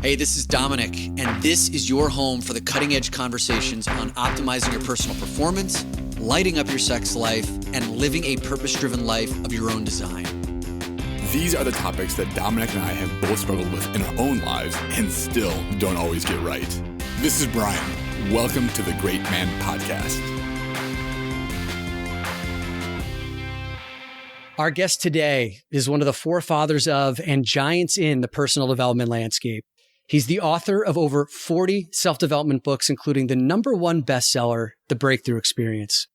Hey, this is Dominic, and this is your home for the cutting-edge conversations on optimizing your personal performance, lighting up your sex life, and living a purpose-driven life of your own design. These are the topics that Dominic and I have both struggled with in our own lives and still don't always get right. This is Brian. Welcome to the Great Man Podcast. Our guest today is one of the forefathers of and giants in the personal development landscape. He's the author of over 40 self-development books, including the #1 bestseller, The Breakthrough Experience.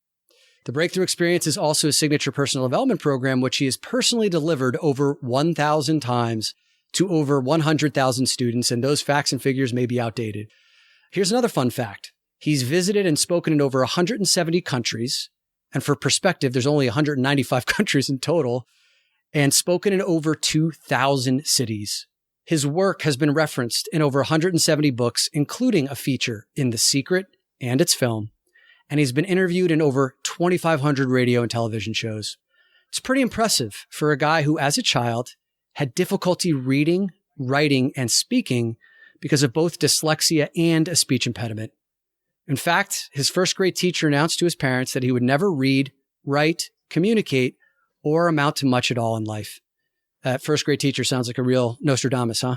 The Breakthrough Experience is also a signature personal development program, which he has personally delivered over 1,000 times to over 100,000 students, and those facts and figures may be outdated. Here's another fun fact. He's visited and spoken in over 170 countries, and for perspective, there's only 195 countries in total, and spoken in over 2,000 cities. His work has been referenced in over 170 books, including a feature in The Secret and its film. And he's been interviewed in over 2,500 radio and television shows. It's pretty impressive for a guy who, as a child, had difficulty reading, writing, and speaking because of both dyslexia and a speech impediment. In fact, his first grade teacher announced to his parents that he would never read, write, communicate, or amount to much at all in life. That first grade teacher sounds like a real Nostradamus, huh?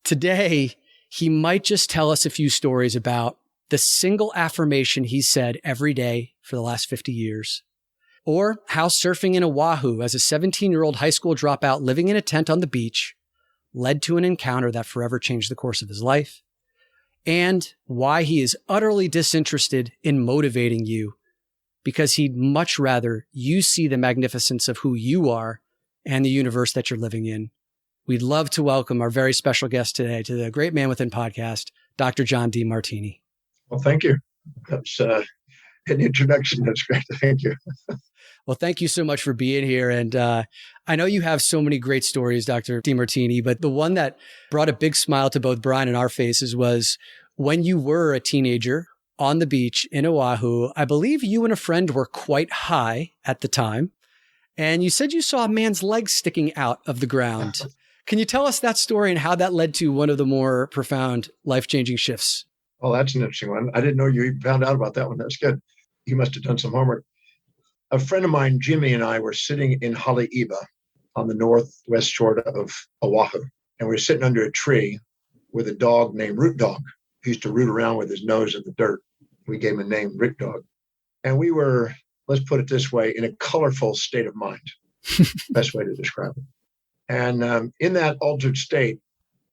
Today, he might just tell us a few stories about the single affirmation he said every day for the last 50 years, or how surfing in Oahu as a 17-year-old high school dropout living in a tent on the beach led to an encounter that forever changed the course of his life, and why he is utterly disinterested in motivating you because he'd much rather you see the magnificence of who you are and the universe that you're living in. We'd love to welcome our very special guest today to the Great Man Within podcast, Dr. John DeMartini. Well, thank you. That's an introduction. That's great. Thank you. Well, thank you so much for being here. And I know you have so many great stories, Dr. DeMartini, but the one that brought a big smile to both Brian and our faces was when you were a teenager on the beach in Oahu. I believe you and a friend were quite high at the time. And you said you saw a man's legs sticking out of the ground. Can you tell us that story and how that led to one of the more profound life-changing shifts? Well, that's an interesting one. I didn't know you even found out about that one. That's good. You must have done some homework. A friend of mine, Jimmy, and I were sitting in Haleiwa on the northwest shore of Oahu. And we were sitting under a tree with a dog named Root Dog. He used to root around with his nose in the dirt. We gave him a name, Root Dog. And we were, let's put it this way, in a colorful state of mind. Best way to describe it. And in that altered state,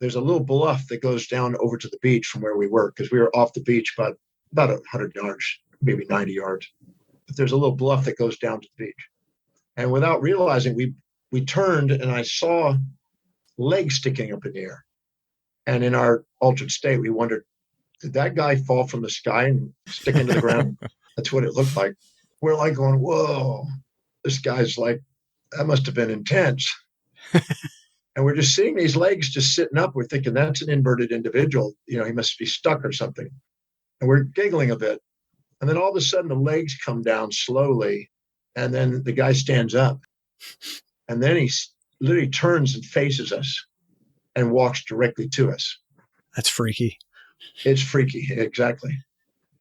there's a little bluff that goes down over to the beach from where we were, because we were off the beach about 100 yards, maybe 90 yards. But there's a little bluff that goes down to the beach. And without realizing, we turned and I saw legs sticking up in the air. And in our altered state, we wondered, did that guy fall from the sky and stick into the ground? That's what it looked like. We're like going, whoa, this guy's like, that must have been intense. And we're just seeing these legs just sitting up. We're thinking that's an inverted individual. You know, he must be stuck or something. And we're giggling a bit. And then all of a sudden the legs come down slowly. And then the guy stands up. And then he literally turns and faces us and walks directly to us. That's freaky. It's freaky. Exactly.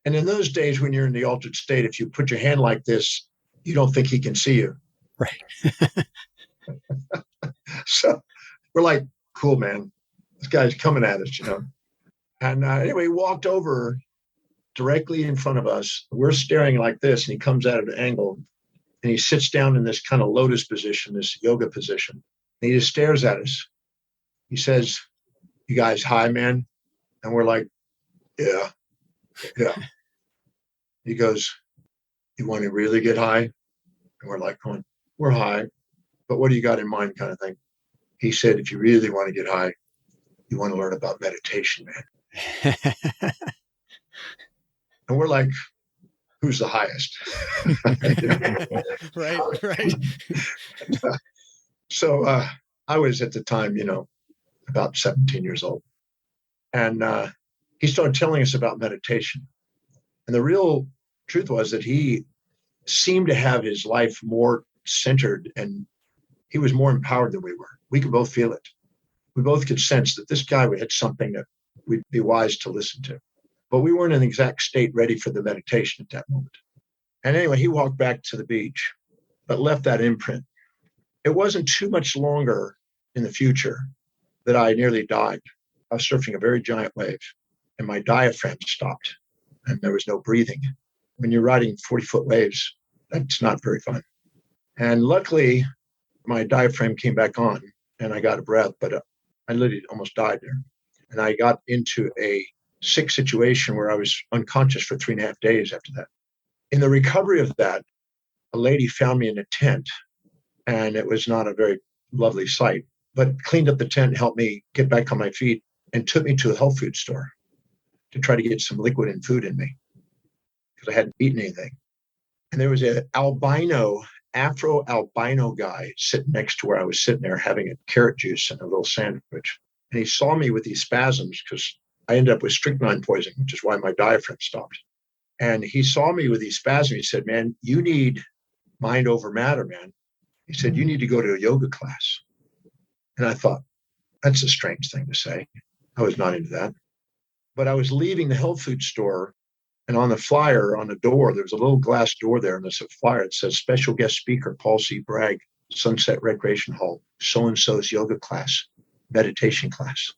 And in those days when you're in the altered state, if you put your hand like this, you don't think he can see you. Right. So we're like, cool, man. This guy's coming at us, you know. And anyway, he walked over directly in front of us. We're staring like this, and he comes at an angle, and he sits down in this kind of lotus position, this yoga position. And he just stares at us. He says, you guys high, man? And we're like, yeah. He goes, you want to really get high? And we're like, going, we're high, but what do you got in mind, kind of thing? He said, if you really want to get high, you want to learn about meditation, man. And we're like, who's the highest? Right. So I was at the time, about 17 years old. And he started telling us about meditation. And the real truth was that he seemed to have his life more centered, and he was more empowered than we were. We could both feel it. we both could sense that this guy had something that we'd be wise to listen to. But we weren't in the exact state ready for the meditation at that moment. And anyway, he walked back to the beach, but left that imprint. It wasn't too much longer in the future that I nearly died. I was surfing a very giant wave, and my diaphragm stopped, and there was no breathing. When you're riding 40-foot waves, that's not very fun. And luckily, my diaphragm came back on, and I got a breath, but I literally almost died there. And I got into a sick situation where I was unconscious for 3.5 days after that. In the recovery of that, a lady found me in a tent, and it was not a very lovely sight, but cleaned up the tent, helped me get back on my feet, and took me to a health food store to try to get some liquid and food in me because I hadn't eaten anything. And there was an Afro-albino guy sitting next to where I was sitting there having a carrot juice and a little sandwich. And he saw me with these spasms because I ended up with strychnine poisoning, which is why my diaphragm stopped. And he saw me with these spasms. He said, "Man, you need mind over matter, man." He said, "You need to go to a yoga class." And I thought, that's a strange thing to say. I was not into that. But I was leaving the health food store, and on the flyer on the door, there was a little glass door there, and there's a flyer. It says, "Special guest speaker, Paul C. Bragg, Sunset Recreation Hall, so-and-so's yoga class, meditation class."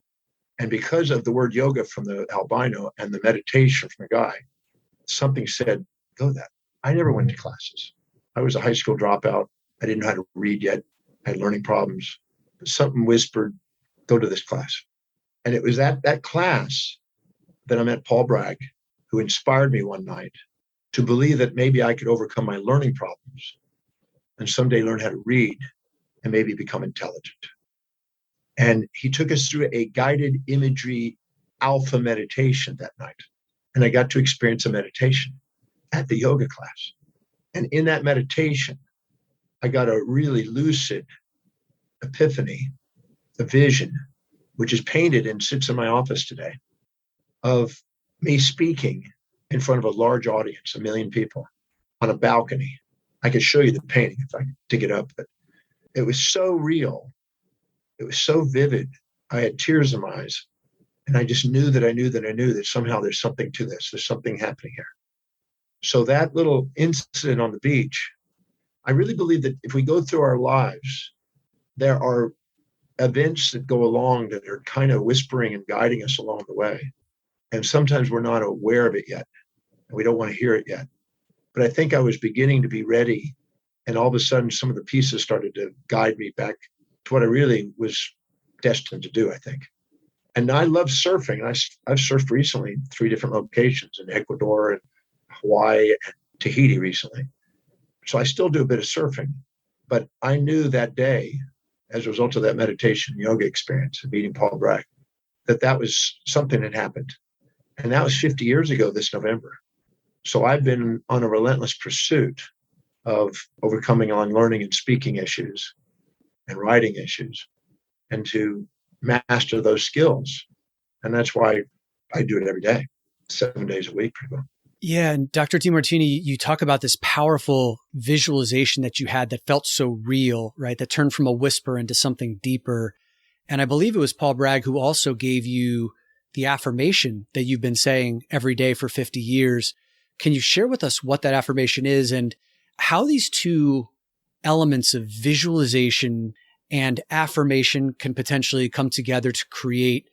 And because of the word yoga from the albino and the meditation from the guy, something said, go to that. I never went to classes. I was a high school dropout. I didn't know how to read yet. I had learning problems. Something whispered, go to this class. And it was at that class that I met Paul Bragg, who inspired me one night to believe that maybe I could overcome my learning problems and someday learn how to read and maybe become intelligent. And he took us through a guided imagery alpha meditation that night. And I got to experience a meditation at the yoga class. And in that meditation, I got a really lucid epiphany, a vision, which is painted and sits in my office today, of me speaking in front of a large audience, 1 million people, on a balcony. I could show you the painting if I could dig it up, but it was so real. It was so vivid. I had tears in my eyes. And I just knew that somehow there's something to this. There's something happening here. So that little incident on the beach, I really believe that if we go through our lives, there are events that go along that are kind of whispering and guiding us along the way. And sometimes we're not aware of it yet. And we don't want to hear it yet. But I think I was beginning to be ready. And all of a sudden, some of the pieces started to guide me back to what I really was destined to do, I think. And I love surfing. I've surfed recently in 3 different locations in Ecuador and Hawaii and Tahiti recently. So I still do a bit of surfing. But I knew that day, as a result of that meditation yoga experience and meeting Paul Bragg, that was something that happened. And that was 50 years ago this November. So I've been on a relentless pursuit of overcoming on learning and speaking issues and writing issues and to master those skills. And that's why I do it every day, 7 days a week, pretty well. Yeah. And Dr. DeMartini, you talk about this powerful visualization that you had that felt so real, right? That turned from a whisper into something deeper. And I believe it was Paul Bragg who also gave you the affirmation that you've been saying every day for 50 years. Can you share with us what that affirmation is and how these two elements of visualization and affirmation can potentially come together to create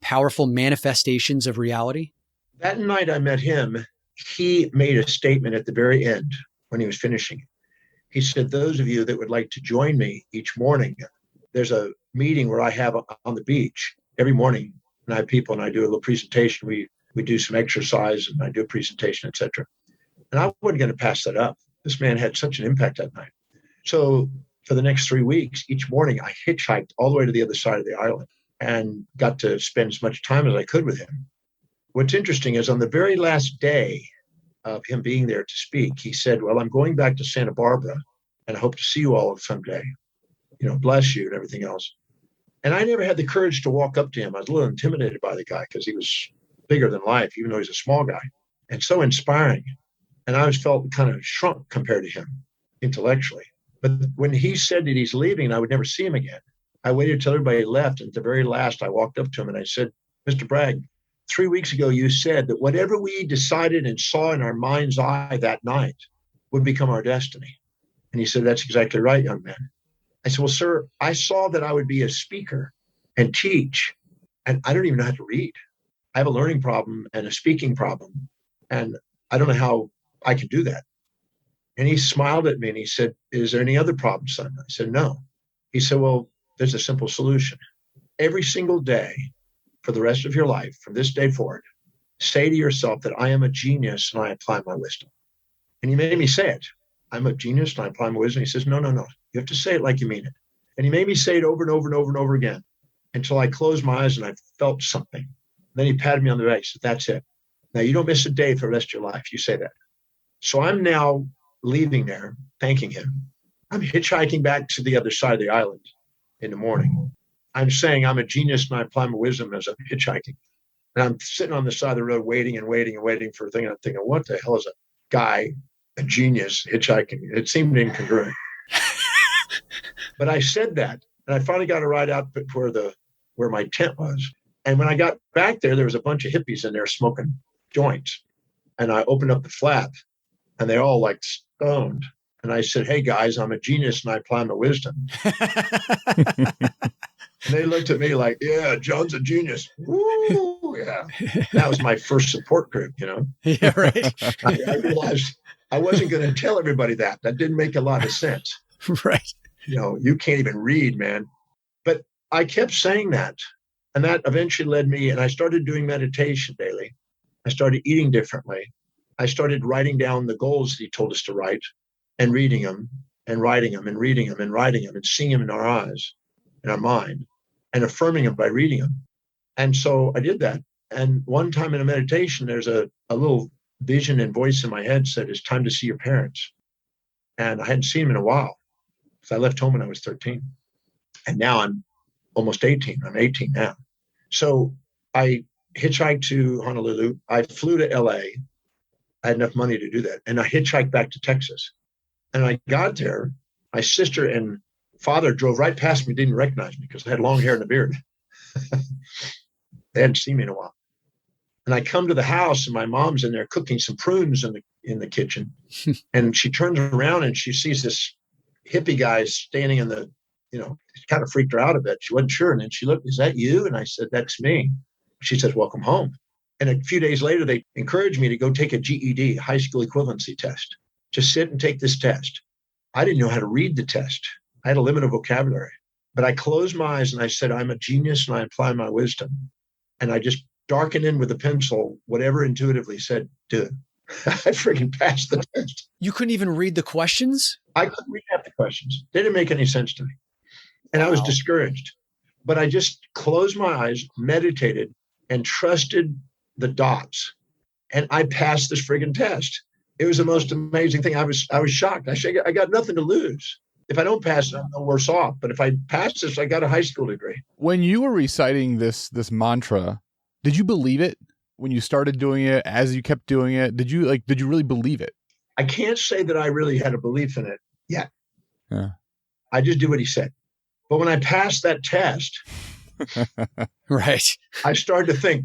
powerful manifestations of reality? That night I met him, he made a statement at the very end when he was finishing. He said, those of you that would like to join me each morning, there's a meeting where I have on the beach every morning, and I have people and I do a little presentation. We do some exercise and I do a presentation, etc. And I wasn't going to pass that up. This man had such an impact that night. So for the next 3 weeks, each morning, I hitchhiked all the way to the other side of the island and got to spend as much time as I could with him. What's interesting is on the very last day of him being there to speak, he said, well, I'm going back to Santa Barbara and I hope to see you all someday. Bless you and everything else. And I never had the courage to walk up to him. I was a little intimidated by the guy because he was bigger than life, even though he's a small guy, and so inspiring. And I always felt kind of shrunk compared to him intellectually. But when he said that he's leaving and I would never see him again, I waited till everybody left. And at the very last, I walked up to him and I said, Mr. Bragg, 3 weeks ago, you said that whatever we decided and saw in our mind's eye that night would become our destiny. And he said, that's exactly right, young man. I said, well, sir, I saw that I would be a speaker and teach, and I don't even know how to read. I have a learning problem and a speaking problem, and I don't know how I can do that. And he smiled at me and he said, is there any other problem, son? I said, no. He said, well, there's a simple solution. Every single day for the rest of your life, from this day forward, say to yourself that I am a genius and I apply my wisdom. And he made me say it. I'm a genius and I apply my wisdom. He says, no. You have to say it like you mean it. And he made me say it over and over and over and over again until I closed my eyes and I felt something. Then he patted me on the back. He said, that's it. Now you don't miss a day for the rest of your life. You say that. So I'm now leaving there, thanking him. I'm hitchhiking back to the other side of the island in the morning. I'm saying I'm a genius and I apply my wisdom as I'm hitchhiking. And I'm sitting on the side of the road waiting for a thing. I'm thinking, what the hell is a guy, a genius, hitchhiking? It seemed incongruent. But I said that, and I finally got a ride out where my tent was. And when I got back there was a bunch of hippies in there smoking joints. And I opened up the flap, and they all like stoned. And I said, hey, guys, I'm a genius, and I apply my wisdom. And they looked at me like, yeah, John's a genius. Woo, yeah. That was my first support group, Yeah, right. I realized I wasn't going to tell everybody that. That didn't make a lot of sense. Right. You can't even read, man. But I kept saying that. And that eventually led me, and I started doing meditation daily. I started eating differently. I started writing down the goals that he told us to write and reading them and writing them and reading them and writing them and seeing them in our eyes, in our mind, and affirming them by reading them. And so I did that. And one time in a meditation, there's a little vision and voice in my head said, it's time to see your parents. And I hadn't seen them in a while because I left home when I was 13. And now I'm almost 18. I'm 18 now. So I hitchhiked to Honolulu. I flew to LA. I had enough money to do that. And I hitchhiked back to Texas. And I got there. My sister and father drove right past me, didn't recognize me because I had long hair and a beard. They hadn't seen me in a while. And I come to the house and my mom's in there cooking some prunes in the kitchen. And she turns around and she sees this hippie guy standing in the, it kind of freaked her out a bit. She wasn't sure. And then she looked, is that you? And I said, that's me. She says, welcome home. And a few days later, they encouraged me to go take a GED, high school equivalency test. Just sit and take this test. I didn't know how to read the test. I had a limited vocabulary. But I closed my eyes and I said, I'm a genius and I apply my wisdom. And I just darkened in with a pencil, whatever intuitively said, do it. I freaking passed the test. You couldn't even read the questions? I couldn't read half the questions. They didn't make any sense to me. And I was discouraged. But I just closed my eyes, meditated, and trusted the dots. And I passed this friggin' test. It was the most amazing thing. I was shocked. I got nothing to lose. If I don't pass it, I'm no worse off. But if I pass this, I got a high school degree. When you were reciting this mantra, did you believe it when you started doing it, as you kept doing it? Did you really believe it? I can't say that I really had a belief in it yet. Yeah. I just did what he said. But when I passed that test, right, I started to think,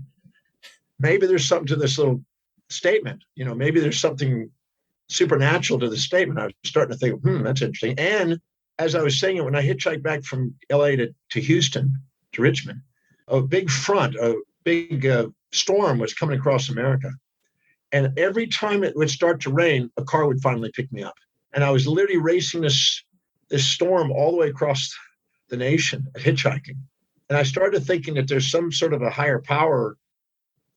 maybe there's something to this little statement. Maybe there's something supernatural to the statement. I was starting to think, that's interesting. And as I was saying it, when I hitchhiked back from LA to Houston, to Richmond, a big storm was coming across America. And every time it would start to rain, a car would finally pick me up. And I was literally racing this storm all the way across the nation, hitchhiking. And I started thinking that there's some sort of a higher power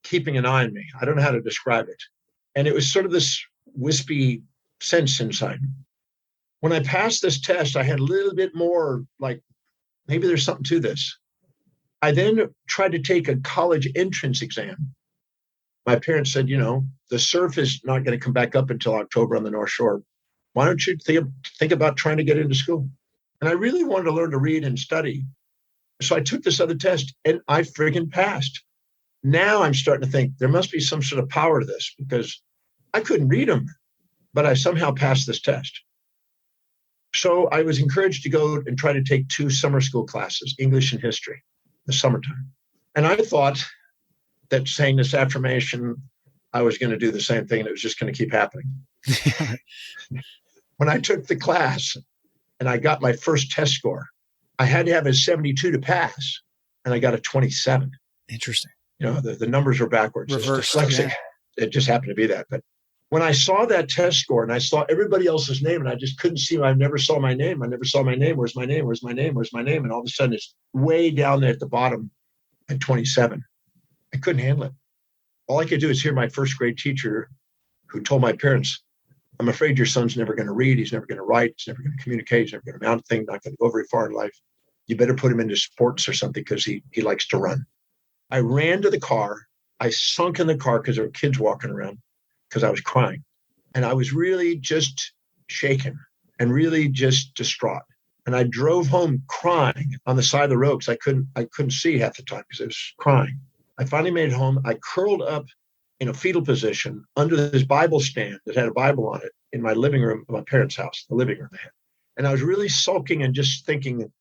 keeping an eye on me. I don't know how to describe it. And it was sort of this wispy sense inside. When I passed this test, I had a little bit more like, maybe there's something to this. I then tried to take a college entrance exam. My parents said, the surf is not going to come back up until October on the North Shore. Why don't you think about trying to get into school? And I really wanted to learn to read and study. So I took this other test and I friggin' passed. Now I'm starting to think there must be some sort of power to this because I couldn't read them, but I somehow passed this test. So I was encouraged to go and try to take 2 summer school classes, English and history, in the summertime. And I thought that saying this affirmation, I was going to do the same thing and it was just going to keep happening. When I took the class and I got my first test score, I had to have a 72 to pass, and I got a 27. Interesting. The numbers were backwards. Reversed. Yeah. It just happened to be that. But when I saw that test score and I saw everybody else's name and I just couldn't see, I never saw my name. Where's my name? Where's my name? Where's my name? And all of a sudden it's way down there at the bottom at 27. I couldn't handle it. All I could do is hear my first grade teacher who told my parents, I'm afraid your son's never going to read. He's never going to write. He's never going to communicate. He's never going to amount to things, not going to go very far in life. You better put him into sports or something because he likes to run. I ran to the car. I sunk in the car because there were kids walking around because I was crying. And I was really just shaken and really just distraught. And I drove home crying on the side of the road because I couldn't see half the time because I was crying. I finally made it home. I curled up in a fetal position under this Bible stand that had a Bible on it in my living room of my parents' house, the living room they had. And I was really sulking and just thinking,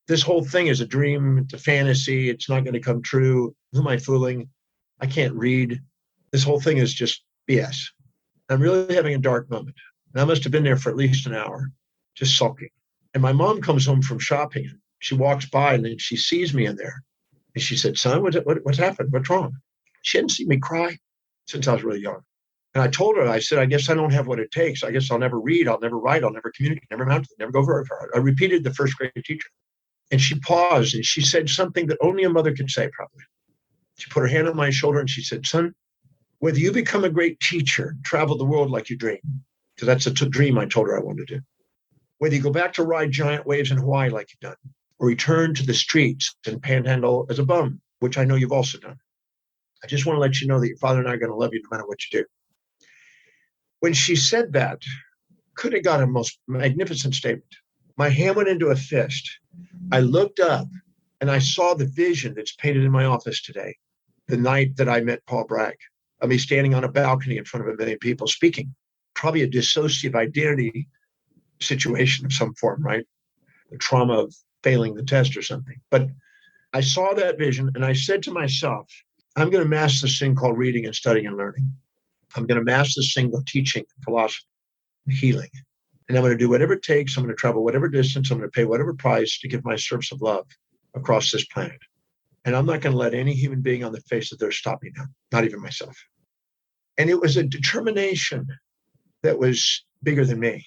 this whole thing is a dream, it's a fantasy, it's not going to come true. Who am I fooling? I can't read. This whole thing is just BS. I'm really having a dark moment. And I must have been there for at least an hour, just sulking. And my mom comes home from shopping. And she walks by and then she sees me in there. And she said, son, what's happened? What's wrong? She hadn't seen me cry since I was really young. And I told her, I said, I guess I don't have what it takes. I guess I'll never read. I'll never write. I'll never communicate, never amount to, never go very far. I repeated the first grade teacher. And she paused and she said something that only a mother could say, probably. She put her hand on my shoulder and she said, son, whether you become a great teacher, travel the world like you dream, because that's a dream I told her I wanted to do. Whether you go back to ride giant waves in Hawaii like you've done, or return to the streets and panhandle as a bum, which I know you've also done. I just want to let you know that your father and I are going to love you no matter what you do. When she said that, could have got a most magnificent statement. My hand went into a fist. I looked up and I saw the vision that's painted in my office today, the night that I met Paul Bragg, of me standing on a balcony in front of 1 million people speaking, probably a dissociative identity situation of some form, right? The trauma of failing the test or something. But I saw that vision and I said to myself, I'm going to master this thing called reading and studying and learning. I'm going to master this thing called teaching, philosophy, and healing. And I'm going to do whatever it takes. I'm going to travel whatever distance. I'm going to pay whatever price to give my service of love across this planet. And I'm not going to let any human being on the face of the earth stop me now, not even myself. And it was a determination that was bigger than me.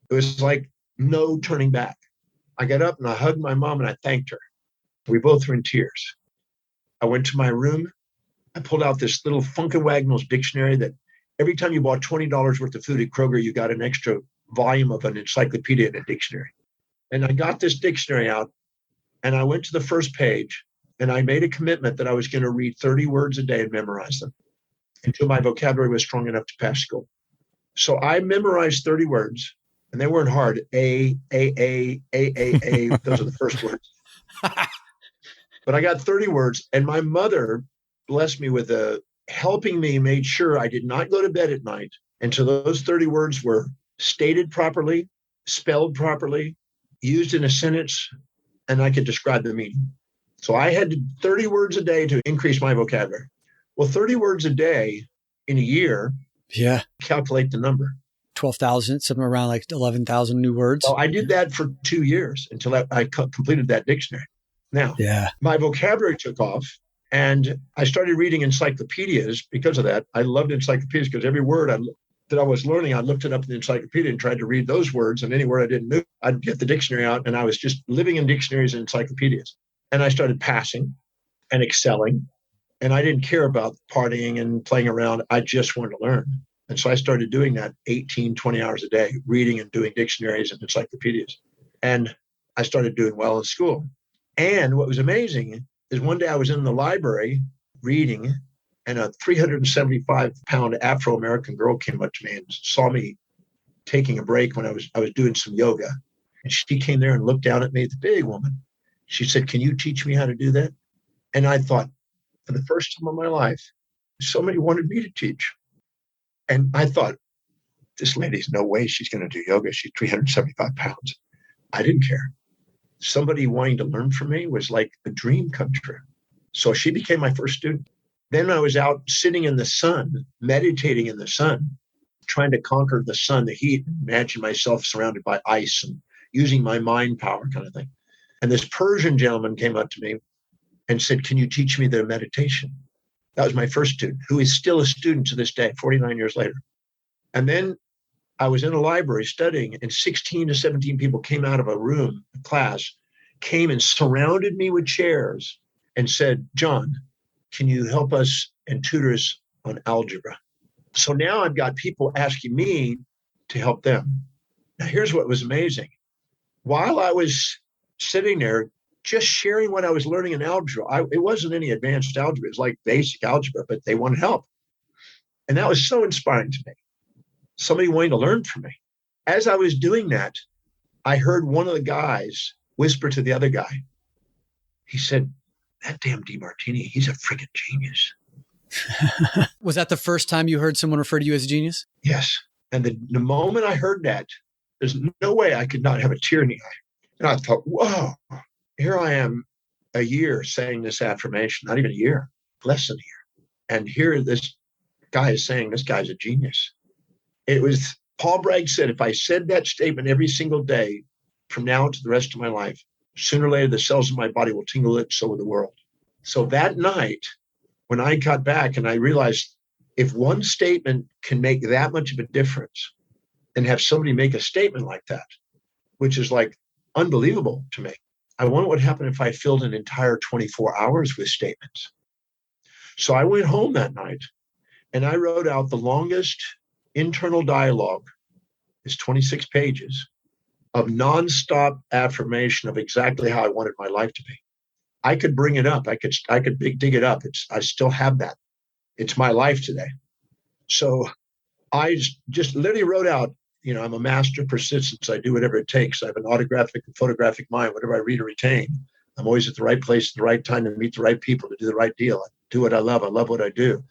It was like no turning back. I got up and I hugged my mom and I thanked her. We both were in tears. I went to my room. I pulled out this little Funkenwagnalls dictionary that every time you bought $20 worth of food at Kroger, you got an extra volume of an encyclopedia in a dictionary. And I got this dictionary out and I went to the first page and I made a commitment that I was going to read 30 words a day and memorize them until my vocabulary was strong enough to pass school. So I memorized 30 words and they weren't hard. A. Those are the first words. But I got 30 words and my mother blessed me with helping me, made sure I did not go to bed at night until those 30 words were stated properly, spelled properly, used in a sentence, and I could describe the meaning. So I had 30 words a day to increase my vocabulary. Well, 30 words a day in a year, calculate the number. 12,000, something around like 11,000 new words. So I did that for 2 years until I completed that dictionary. Now, my vocabulary took off and I started reading encyclopedias because of that. I loved encyclopedias because every word that I was learning, I looked it up in the encyclopedia and tried to read those words. And any word I didn't know, I'd get the dictionary out and I was just living in dictionaries and encyclopedias. And I started passing and excelling. And I didn't care about partying and playing around. I just wanted to learn. And so I started doing that 18, 20 hours a day, reading and doing dictionaries and encyclopedias. And I started doing well in school. And what was amazing is one day I was in the library reading and a 375-pound Afro-American girl came up to me and saw me taking a break when I was doing some yoga. And she came there and looked down at me, the big woman. She said, "Can you teach me how to do that?" And I thought, for the first time in my life, somebody wanted me to teach. And I thought, this lady's no way she's going to do yoga. She's 375 pounds. I didn't care. Somebody wanting to learn from me was like a dream come true. So she became my first student. Then I was out sitting in the sun, meditating in the sun, trying to conquer the sun, the heat, imagine myself surrounded by ice and using my mind power kind of thing. And this Persian gentleman came up to me and said, can you teach me the meditation? That was my first student, who is still a student to this day, 49 years later. And then I was in a library studying, and 16 to 17 people came out of a room, a class, came and surrounded me with chairs and said, John, can you help us and tutor us on algebra? So now I've got people asking me to help them. Now, here's what was amazing. While I was sitting there, just sharing what I was learning in algebra, it wasn't any advanced algebra. It was like basic algebra, but they wanted help. And that was so inspiring to me. Somebody wanting to learn from me. As I was doing that, I heard one of the guys whisper to the other guy. He said, that damn DeMartini, he's a freaking genius. Was that the first time you heard someone refer to you as a genius? Yes. And the moment I heard that, there's no way I could not have a tear in the eye. And I thought, whoa, here I am a year saying this affirmation, not even a year, less than a year. And here this guy is saying this guy's a genius. It was, Paul Bragg said, if I said that statement every single day from now to the rest of my life, sooner or later the cells in my body will tingle it, so will the world. So that night, when I got back and I realized if one statement can make that much of a difference and have somebody make a statement like that, which is like unbelievable to me, I wonder what would happen if I filled an entire 24 hours with statements. So I went home that night and I wrote out the longest internal dialogue, it's 26 pages, of nonstop affirmation of exactly how I wanted my life to be. I could bring it up. I could dig it up. I still have that. It's my life today. So I just literally wrote out, I'm a master of persistence. I do whatever it takes. I have an autographic and photographic mind. Whatever I read or retain, I'm always at the right place at the right time to meet the right people, to do the right deal. I do what I love. I love what I do.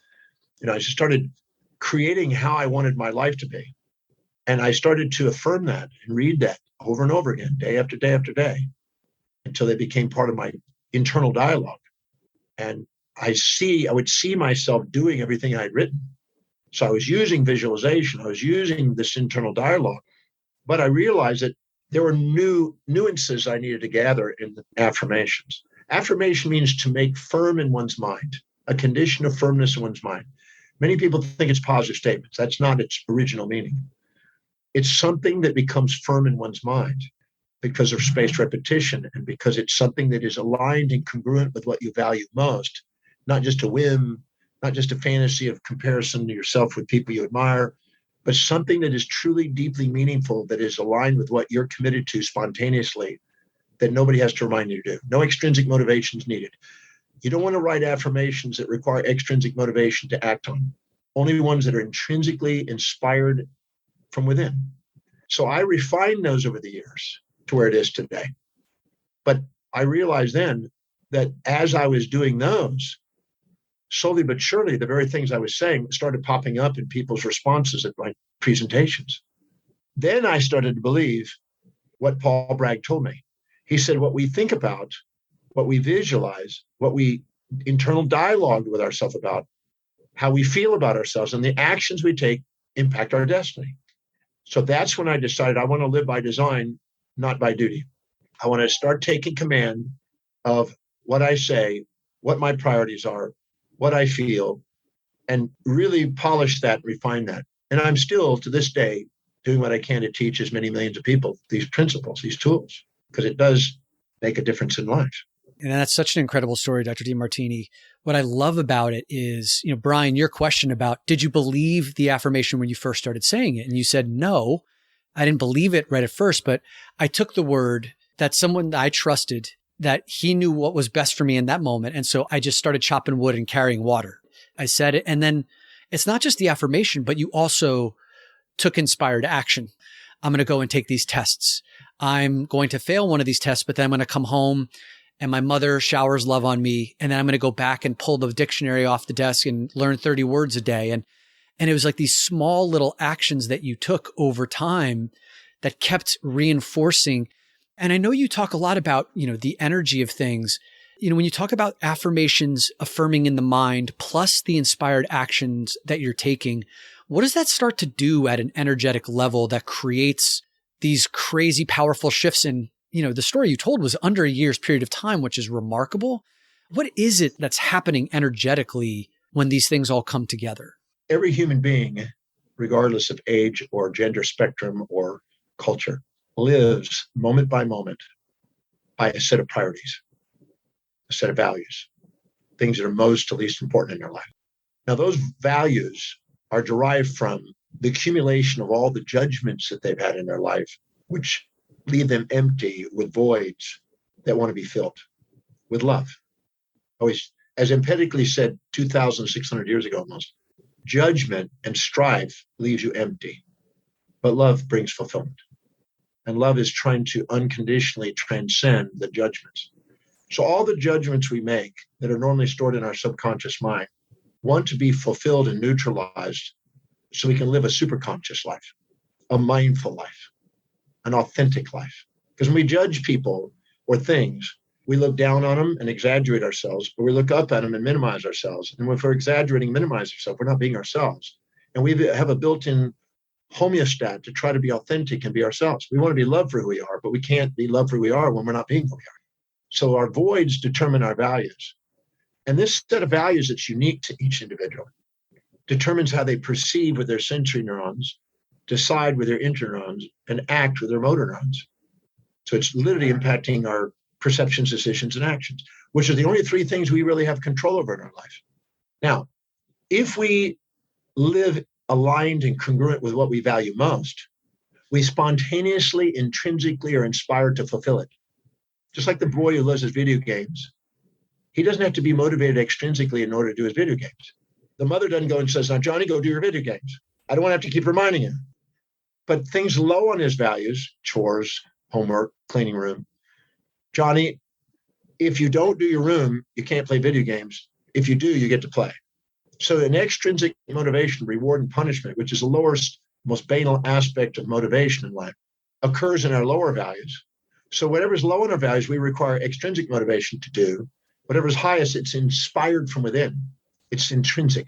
I just started creating how I wanted my life to be. And I started to affirm that and read that over and over again, day after day after day, until they became part of my internal dialogue. And I would see myself doing everything I'd written. So I was using visualization. I was using this internal dialogue. But I realized that there were new nuances I needed to gather in the affirmations. Affirmation means to make firm in one's mind, a condition of firmness in one's mind. Many people think it's positive statements. That's not its original meaning. It's something that becomes firm in one's mind because of spaced repetition and because it's something that is aligned and congruent with what you value most, not just a whim, not just a fantasy of comparison to yourself with people you admire, but something that is truly deeply meaningful, that is aligned with what you're committed to spontaneously, that nobody has to remind you to do. No extrinsic motivations needed. You don't want to write affirmations that require extrinsic motivation to act on, only ones that are intrinsically inspired from within. So I refined those over the years to where it is today. But I realized then that as I was doing those, slowly but surely, the very things I was saying started popping up in people's responses at my presentations. Then I started to believe what Paul Bragg told me. He said, what we think about, what we visualize, what we internal dialogue with ourselves about, how we feel about ourselves, and the actions we take impact our destiny. So that's when I decided I want to live by design, not by duty. I want to start taking command of what I say, what my priorities are, what I feel, and really polish that, refine that. And I'm still, to this day, doing what I can to teach as many millions of people these principles, these tools, because it does make a difference in life. And that's such an incredible story, Dr. DeMartini. What I love about it is, Brian, your question about, did you believe the affirmation when you first started saying it? And you said, no, I didn't believe it right at first, but I took the word that someone that I trusted, that he knew what was best for me in that moment. And so I just started chopping wood and carrying water. I said it. And then it's not just the affirmation, but you also took inspired action. I'm going to go and take these tests. I'm going to fail one of these tests, but then I'm going to come home and my mother showers love on me. And then I'm going to go back and pull the dictionary off the desk and learn 30 words a day. And it was like these small little actions that you took over time that kept reinforcing. And I know you talk a lot about, the energy of things. When you talk about affirmations affirming in the mind, plus the inspired actions that you're taking, what does that start to do at an energetic level that creates these crazy, powerful shifts in, the story you told was under a year's period of time, which is remarkable. What is it that's happening energetically when these things all come together? Every human being, regardless of age or gender spectrum or culture, lives moment by moment by a set of priorities, a set of values, things that are most to least important in their life. Now, those values are derived from the accumulation of all the judgments that they've had in their life, which leave them empty with voids that want to be filled with love. Always, as Empedocles said 2,600 years ago almost, judgment and strife leaves you empty, but love brings fulfillment. And love is trying to unconditionally transcend the judgments. So all the judgments we make that are normally stored in our subconscious mind want to be fulfilled and neutralized so we can live a superconscious life, a mindful life, an authentic life. Because when we judge people or things, we look down on them and exaggerate ourselves, or we look up at them and minimize ourselves. And if we're exaggerating and minimizing ourselves, we're not being ourselves. And we have a built-in homeostat to try to be authentic and be ourselves. We want to be loved for who we are, but we can't be loved for who we are when we're not being who we are. So our voids determine our values. And this set of values that's unique to each individual determines how they perceive with their sensory neurons, decide with their interneurons, and act with their motor neurons. So it's literally impacting our perceptions, decisions, and actions, which are the only three things we really have control over in our life. Now, if we live aligned and congruent with what we value most, we spontaneously, intrinsically are inspired to fulfill it. Just like the boy who loves his video games. He doesn't have to be motivated extrinsically in order to do his video games. The mother doesn't go and says, now, Johnny, go do your video games. I don't want to have to keep reminding him. But things low on his values, chores, homework, cleaning room. Johnny, if you don't do your room, you can't play video games. If you do, you get to play. So an extrinsic motivation, reward and punishment, which is the lowest, most banal aspect of motivation in life, occurs in our lower values. So whatever's low in our values, we require extrinsic motivation to do. Whatever's highest, it's inspired from within. It's intrinsic.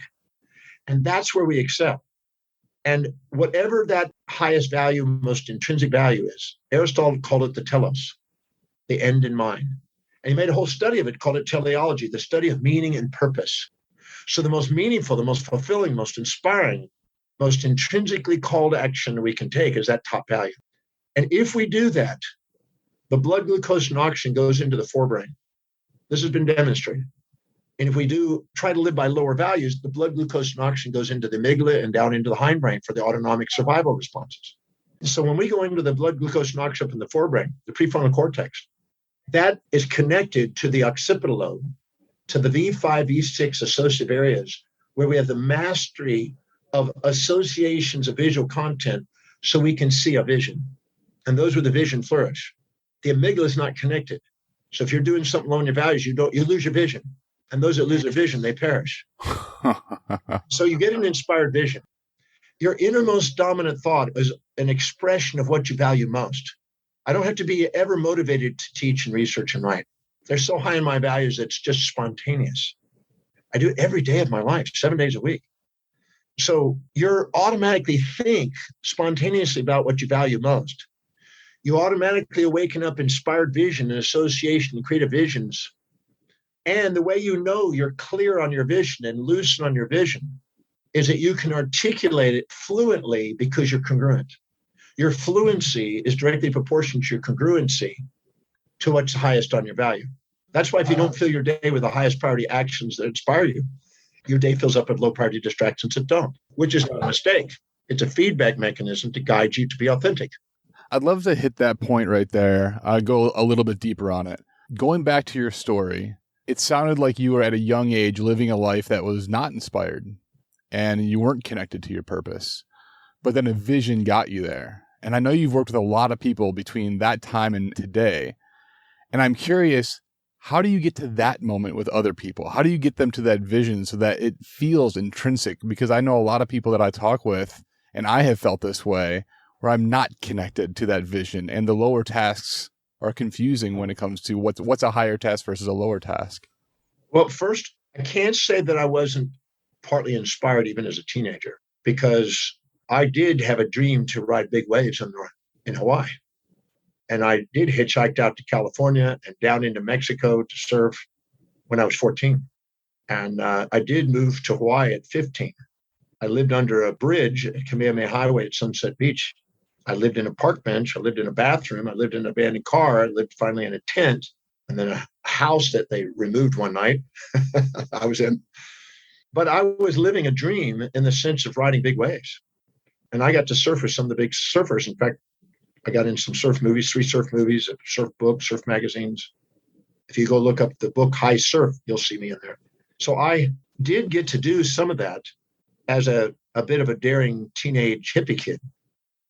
And that's where we excel. And whatever that highest value, most intrinsic value is, Aristotle called it the telos, the end in mind. And he made a whole study of it, called it teleology, the study of meaning and purpose. So the most meaningful, the most fulfilling, most inspiring, most intrinsically called action we can take is that top value. And if we do that, the blood glucose and oxygen goes into the forebrain. This has been demonstrated. And if we do try to live by lower values, the blood glucose and oxygen goes into the amygdala and down into the hindbrain for the autonomic survival responses. So when we go into the blood glucose and oxygen up in the forebrain, the prefrontal cortex, that is connected to the occipital lobe, to the V5, V6 associative areas, where we have the mastery of associations of visual content so we can see a vision. And those with the vision flourish. The amygdala is not connected. So if you're doing something low in your values, you lose your vision. And those that lose their vision, they perish. So you get an inspired vision. Your innermost dominant thought is an expression of what you value most. I don't have to be ever motivated to teach and research and write. They're so high in my values, it's just spontaneous. I do it every day of my life, 7 days a week. So you automatically think spontaneously about what you value most. You automatically awaken up inspired vision and association and creative visions. And the way you know you're clear on your vision and lucid on your vision is that you can articulate it fluently because you're congruent. Your fluency is directly proportional to your congruency to what's highest on your value. That's why if you don't fill your day with the highest priority actions that inspire you, your day fills up with low priority distractions that don't, which is not a mistake. It's a feedback mechanism to guide you to be authentic. I'd love to hit that point right there. Go a little bit deeper on it. Going back to your story, it sounded like you were at a young age living a life that was not inspired and you weren't connected to your purpose, but then a vision got you there. And I know you've worked with a lot of people between that time and today. And I'm curious, how do you get to that moment with other people? How do you get them to that vision so that it feels intrinsic? Because I know a lot of people that I talk with, and I have felt this way, where I'm not connected to that vision and the lower tasks or confusing when it comes to what's a higher task versus a lower task? Well, first, I can't say that I wasn't partly inspired even as a teenager, because I did have a dream to ride big waves in Hawaii. And I did hitchhike out to California and down into Mexico to surf when I was 14. And I did move to Hawaii at 15. I lived under a bridge at Kamehameha Highway at Sunset Beach. I lived in a park bench. I lived in a bathroom. I lived in an abandoned car. I lived finally in a tent, and then a house that they removed one night I was in. But I was living a dream in the sense of riding big waves. And I got to surf with some of the big surfers. In fact, I got in some surf movies, 3 surf movies, surf books, surf magazines. If you go look up the book High Surf, you'll see me in there. So I did get to do some of that as a bit of a daring teenage hippie kid.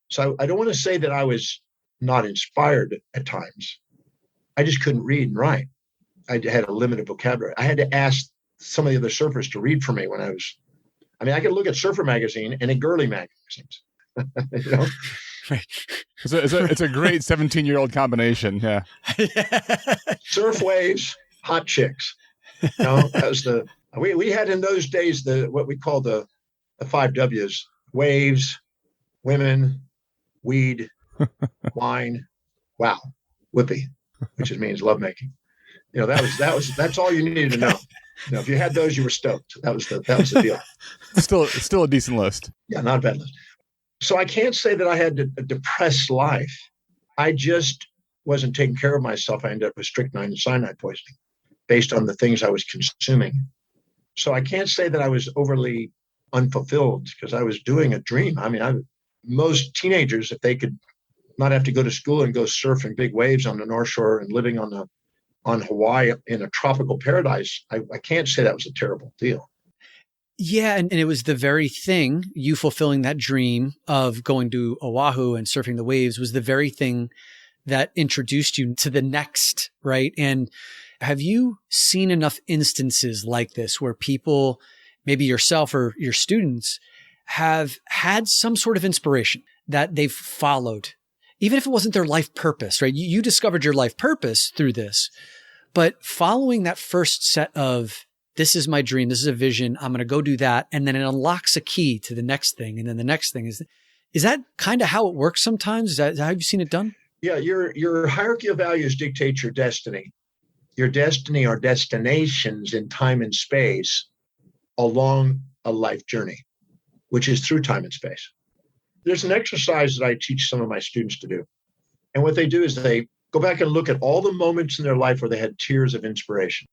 So I don't want to say that I was not inspired at times. I just couldn't read and write. I had a limited vocabulary. I had to ask some of the other surfers to read for me when I could look at Surfer Magazine and at Girly magazines. You know? Right. It's a great 17-year-old combination. Yeah. Surf waves, hot chicks. You know, that was we had in those days what we call the 5 W's: waves, women, weed, wine, wow, whippy, which means lovemaking. You know, that's all you needed to know. You know, if you had those, you were stoked. That was the deal. Still a decent list. Yeah, not a bad list. So I can't say that I had a depressed life. I just wasn't taking care of myself. I ended up with strychnine and cyanide poisoning based on the things I was consuming. So I can't say that I was overly unfulfilled because I was doing a dream. I mean, most teenagers, if they could not have to go to school and go surfing big waves on the North Shore and living on Hawaii in a tropical paradise, I can't say that was a terrible deal. Yeah, and it was the very thing, you fulfilling that dream of going to Oahu and surfing the waves was the very thing that introduced you to the next, right? And have you seen enough instances like this where people, maybe yourself or your students, have had some sort of inspiration that they've followed, even if it wasn't their life purpose, right? You discovered your life purpose through this, but following that first set of, this is my dream, this is a vision, I'm going to go do that. And then it unlocks a key to the next thing. And then the next thing is that kind of how it works sometimes? Is that how you've seen it done? Yeah, your hierarchy of values dictates your destiny. Your destiny are destinations in time and space along a life journey, which is through time and space. There's an exercise that I teach some of my students to do. And what they do is they go back and look at all the moments in their life where they had tears of inspiration.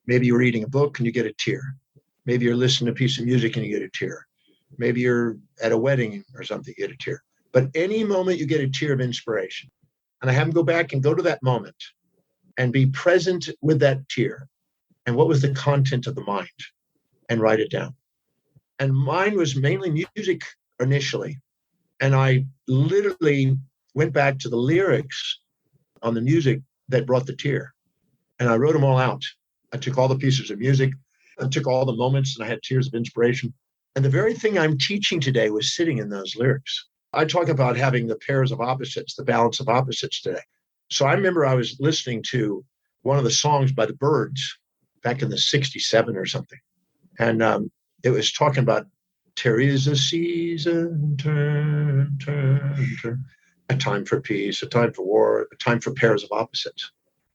Maybe you're reading a book and you get a tear. Maybe you're listening to a piece of music and you get a tear. Maybe you're at a wedding or something, you get a tear. But any moment you get a tear of inspiration. And I have them go back and go to that moment and be present with that tear. And what was the content of the mind? And write it down. And mine was mainly music initially. And I literally went back to the lyrics on the music that brought the tear. And I wrote them all out. I took all the pieces of music. I took all the moments and I had tears of inspiration. And the very thing I'm teaching today was sitting in those lyrics. I talk about having the pairs of opposites, the balance of opposites today. So I remember I was listening to one of the songs by the Byrds back in the 67 or something. And it was talking about, there is a season, turn, a time for peace, a time for war, a time for pairs of opposites.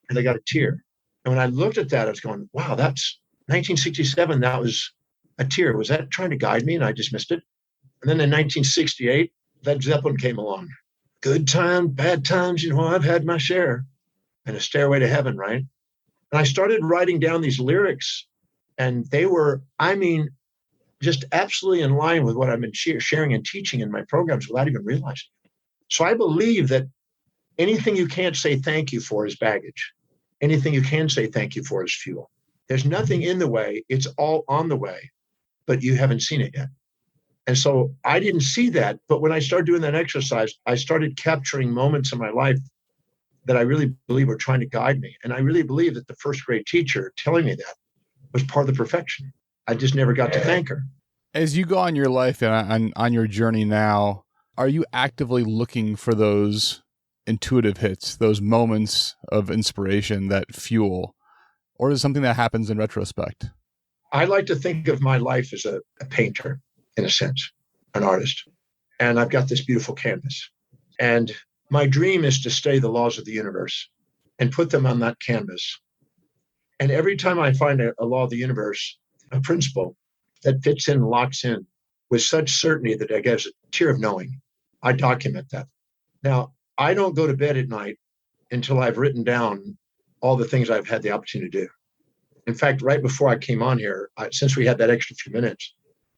And I got a tear. And when I looked at that, I was going, wow, that's 1967. That was a tear. Was that trying to guide me? And I dismissed it. And then in 1968, Led Zeppelin came along. Good times, bad times, I've had my share. And A Stairway to Heaven, right? And I started writing down these lyrics. And they were, just absolutely in line with what I've been sharing and teaching in my programs without even realizing. So I believe that anything you can't say thank you for is baggage. Anything you can say thank you for is fuel. There's nothing in the way. It's all on the way, but you haven't seen it yet. And so I didn't see that. But when I started doing that exercise, I started capturing moments in my life that I really believe were trying to guide me. And I really believe that the first grade teacher telling me that was part of the perfection. I just never got to thank her. As you go on your life and on your journey now, are you actively looking for those intuitive hits, those moments of inspiration that fuel? Or is it something that happens in retrospect? I like to think of my life as a painter, in a sense, an artist. And I've got this beautiful canvas. And my dream is to study the laws of the universe and put them on that canvas. And every time I find a law of the universe, a principle that fits in, locks in with such certainty that I get a tear of knowing, I document that. Now, I don't go to bed at night until I've written down all the things I've had the opportunity to do. In fact, right before I came on here, since we had that extra few minutes,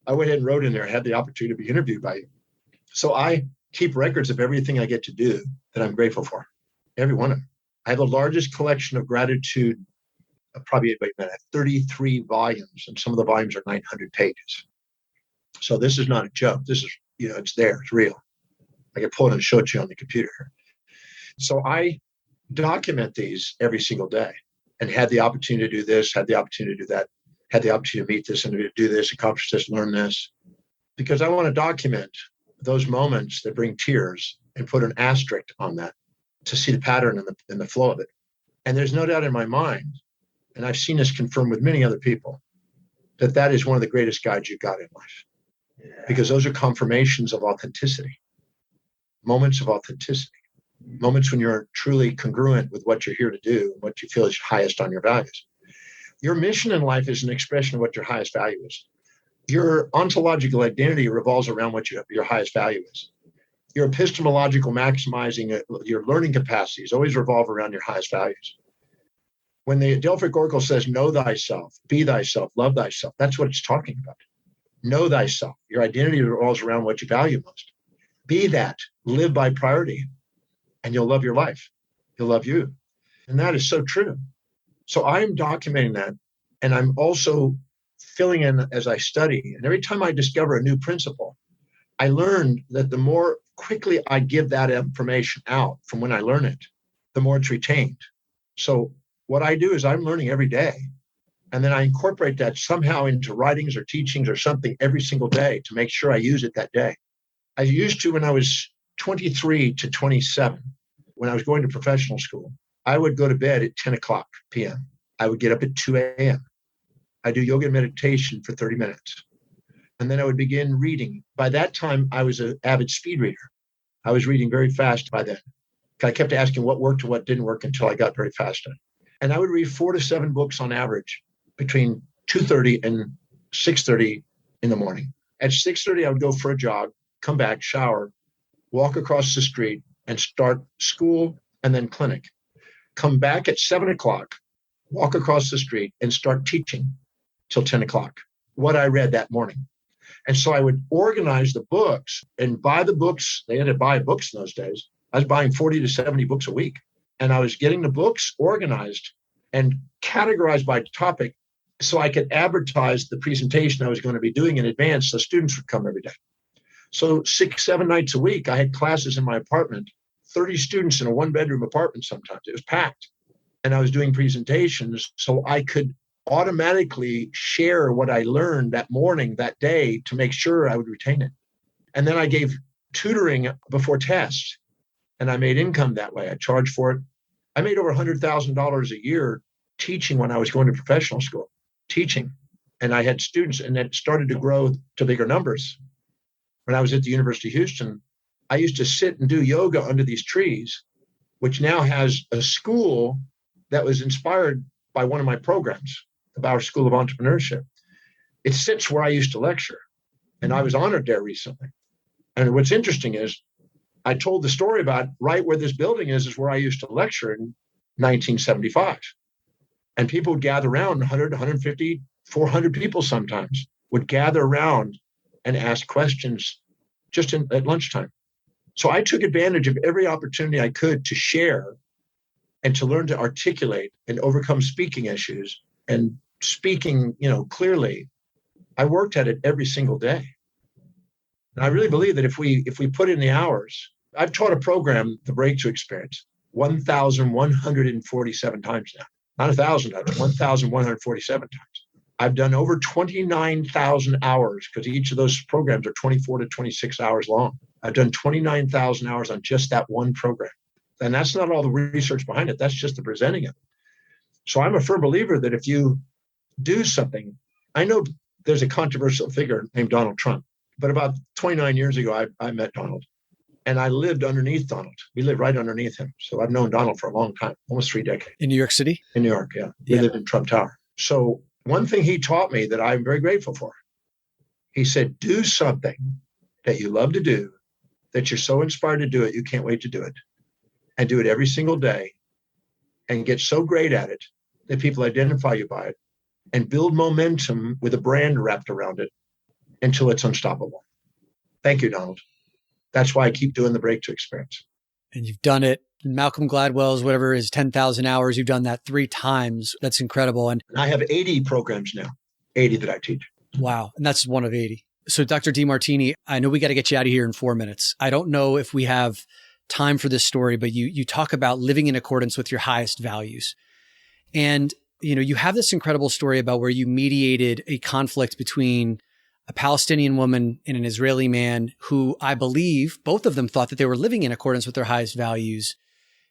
I went ahead and wrote in there, I had the opportunity to be interviewed by you. So I keep records of everything I get to do that I'm grateful for, every one of them. I have the largest collection of gratitude, probably 33 volumes, and some of the volumes are 900 pages. So this is not a joke. This is, it's there, it's real. I can pull it and show it to you on the computer. So I document these every single day and had the opportunity to do this, had the opportunity to do that, had the opportunity to meet this and to do this, accomplish this, learn this, because I want to document those moments that bring tears and put an asterisk on that to see the pattern and the flow of it. And there's no doubt in my mind, and I've seen this confirmed with many other people, that is one of the greatest guides you've got in life. Because those are confirmations of authenticity, moments of authenticity, moments when you're truly congruent with what you're here to do, what you feel is highest on your values. Your mission in life is an expression of what your highest value is. Your ontological identity revolves around what your highest value is. Your epistemological maximizing, your learning capacities always revolve around your highest values. When the Delphic Oracle says, know thyself, be thyself, love thyself, that's what it's talking about. Know thyself. Your identity revolves around what you value most. Be that. Live by priority, and you'll love your life. You'll love you. And that is so true. So I'm documenting that, and I'm also filling in as I study. And every time I discover a new principle, I learned that the more quickly I give that information out from when I learn it, the more it's retained. So what I do is I'm learning every day. And then I incorporate that somehow into writings or teachings or something every single day to make sure I use it that day. I used to when I was 23 to 27, when I was going to professional school. I would go to bed at 10 o'clock p.m. I would get up at 2 a.m. I do yoga and meditation for 30 minutes. And then I would begin reading. By that time, I was an avid speed reader. I was reading very fast by then. I kept asking what worked and what didn't work until I got very fast at it. And I would read 4 to 7 books on average between 2:30 and 6:30 in the morning. At 6:30, I would go for a jog, come back, shower, walk across the street, and start school and then clinic. Come back at 7 o'clock, walk across the street, and start teaching till 10 o'clock, what I read that morning. And so I would organize the books and buy the books. They had to buy books in those days. I was buying 40 to 70 books a week. And I was getting the books organized and categorized by topic so I could advertise the presentation I was going to be doing in advance so students would come every day. So 6, 7 nights a week, I had classes in my apartment, 30 students in a 1-bedroom apartment sometimes. It was packed. And I was doing presentations so I could automatically share what I learned that morning, that day, to make sure I would retain it. And then I gave tutoring before tests, and I made income that way. I charged for it. I made over $100,000 a year teaching when I was going to professional school, teaching. And I had students, and it started to grow to bigger numbers. When I was at the University of Houston, I used to sit and do yoga under these trees, which now has a school that was inspired by one of my programs, the Bauer School of Entrepreneurship. It sits where I used to lecture, and I was honored there recently. And what's interesting is I told the story about right where this building is where I used to lecture in 1975. And people would gather around, 100, 150, 400 people sometimes would gather around and ask questions just at lunchtime. So I took advantage of every opportunity I could to share and to learn to articulate and overcome speaking issues and speaking, clearly. I worked at it every single day. And I really believe that if we put in the hours, I've taught a program, the Breakthrough Experience, 1,147 times now. Not 1,000 times, 1,147 times. I've done over 29,000 hours because each of those programs are 24 to 26 hours long. I've done 29,000 hours on just that one program. And that's not all the research behind it. That's just the presenting of it. So I'm a firm believer that if you do something, I know there's a controversial figure named Donald Trump, but about 29 years ago, I met Donald and I lived underneath Donald. We lived right underneath him. So I've known Donald for a long time, almost 3 decades. In New York City? In New York, yeah. We lived in Trump Tower. So one thing he taught me that I'm very grateful for, he said, do something that you love to do, that you're so inspired to do it, you can't wait to do it, and do it every single day and get so great at it that people identify you by it and build momentum with a brand wrapped around it until it's unstoppable. Thank you, Donald. That's why I keep doing the Breakthrough Experience. And you've done it. Malcolm Gladwell's, whatever is 10,000 hours. You've done that 3 times. That's incredible. And I have 80 programs now, 80 that I teach. Wow. And that's one of 80. So Dr. DeMartini, I know we got to get you out of here in 4 minutes. I don't know if we have time for this story, but you talk about living in accordance with your highest values. And, you have this incredible story about where you mediated a conflict between a Palestinian woman and an Israeli man who I believe both of them thought that they were living in accordance with their highest values.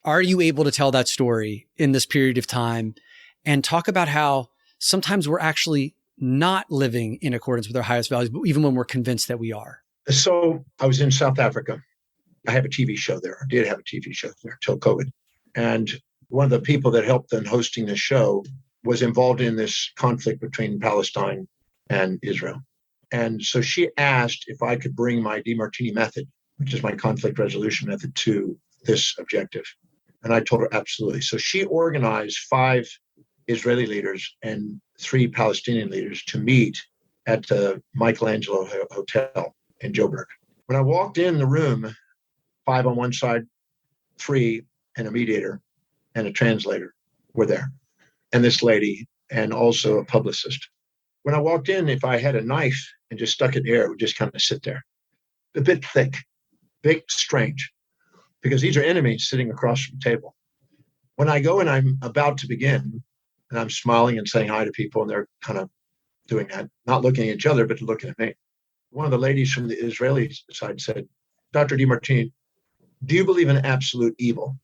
Are you able to tell that story in this period of time and talk about how sometimes we're actually not living in accordance with our highest values, but even when we're convinced that we are? So I was in South Africa. I have a TV show there. I did have a TV show there till COVID. And one of the people that helped in hosting the show was involved in this conflict between Palestine and Israel. And so she asked if I could bring my DeMartini method, which is my conflict resolution method, to this objective. And I told her absolutely. So she organized 5 Israeli leaders and 3 Palestinian leaders to meet at the Michelangelo Hotel in Joburg. When I walked in the room, 5 on one side, 3 and a mediator and a translator were there. And this lady, and also a publicist. When I walked in, if I had a knife and just stuck it in the air, it would just kind of sit there. A bit thick, big, strange, because these are enemies sitting across from the table. When I go and I'm about to begin, and I'm smiling and saying hi to people, and they're kind of doing that, not looking at each other, but looking at me. One of the ladies from the Israeli side said, Dr. DeMartini, do you believe in absolute evil?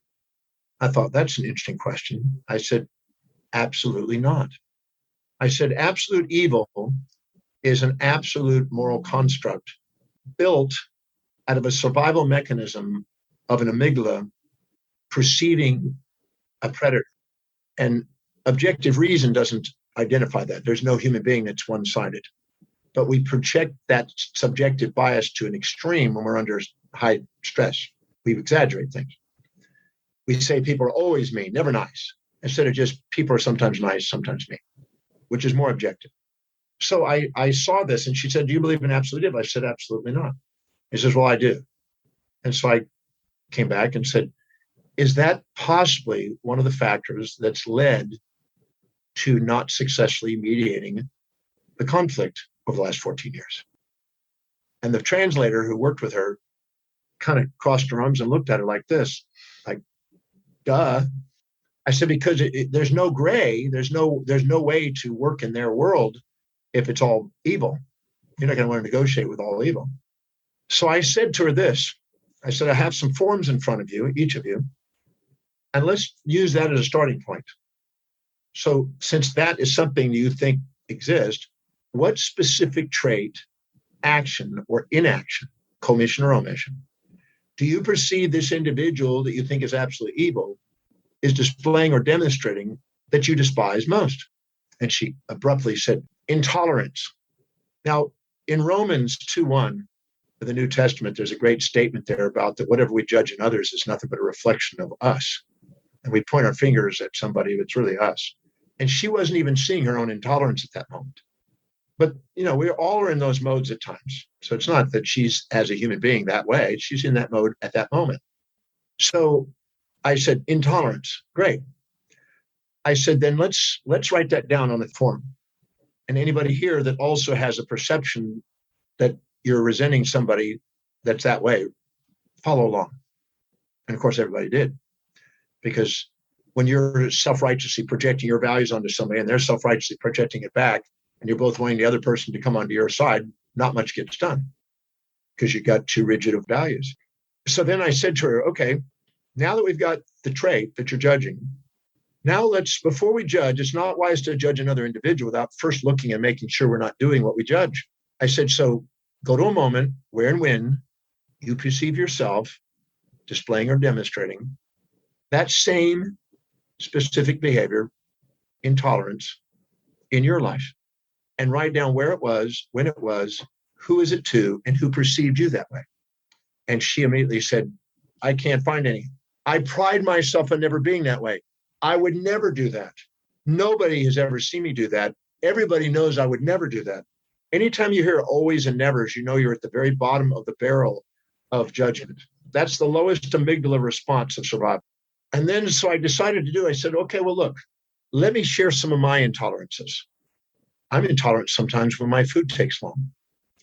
I thought, that's an interesting question. I said, absolutely not. I said, absolute evil is an absolute moral construct built out of a survival mechanism of an amygdala preceding a predator. And objective reason doesn't identify that. There's no human being that's one-sided. But we project that subjective bias to an extreme when we're under high stress. We exaggerate things. We say people are always mean, never nice, instead of just people are sometimes nice, sometimes mean, which is more objective. So I saw this and she said, do you believe in absolute evil? I said, absolutely not. He says, well, I do. And so I came back and said, is that possibly one of the factors that's led to not successfully mediating the conflict over the last 14 years? And the translator who worked with her kind of crossed her arms and looked at her like this, like, duh. I said, because there's no gray, there's no way to work in their world if it's all evil. You're not going to want to negotiate with all evil. So I said to her this, I said, I have some forms in front of you, each of you, and let's use that as a starting point. So since that is something you think exists, what specific trait, action or inaction, commission or omission, do you perceive this individual that you think is absolutely evil is displaying or demonstrating that you despise most? And she abruptly said, intolerance. Now, in Romans 2:1, the New Testament, there's a great statement there about that whatever we judge in others is nothing but a reflection of us. And we point our fingers at somebody, it's really us. And she wasn't even seeing her own intolerance at that moment. But, we all are in those modes at times. So it's not that she's, as a human being, that way. She's in that mode at that moment. So I said, intolerance. Great. I said, then let's write that down on the form. And anybody here that also has a perception that you're resenting somebody that's that way, follow along. And of course, everybody did. Because when you're self-righteously projecting your values onto somebody and they're self-righteously projecting it back, and you're both wanting the other person to come onto your side, not much gets done because you got too rigid of values. So then I said to her, okay, Now that we've got the trait that you're judging, now before we judge, it's not wise to judge another individual without first looking and making sure we're not doing what we judge. I said, so go to a moment where and when you perceive yourself displaying or demonstrating that same specific behavior, intolerance, in your life, and write down where it was, when it was, who is it to, and who perceived you that way. And she immediately said, I can't find any. I pride myself on never being that way. I would never do that. Nobody has ever seen me do that. Everybody knows I would never do that. Anytime you hear always and nevers, you know you're at the very bottom of the barrel of judgment. That's the lowest amygdala response of survival. And then so I decided to do, I said, okay, well, look, let me share some of my intolerances. I'm intolerant sometimes when my food takes long.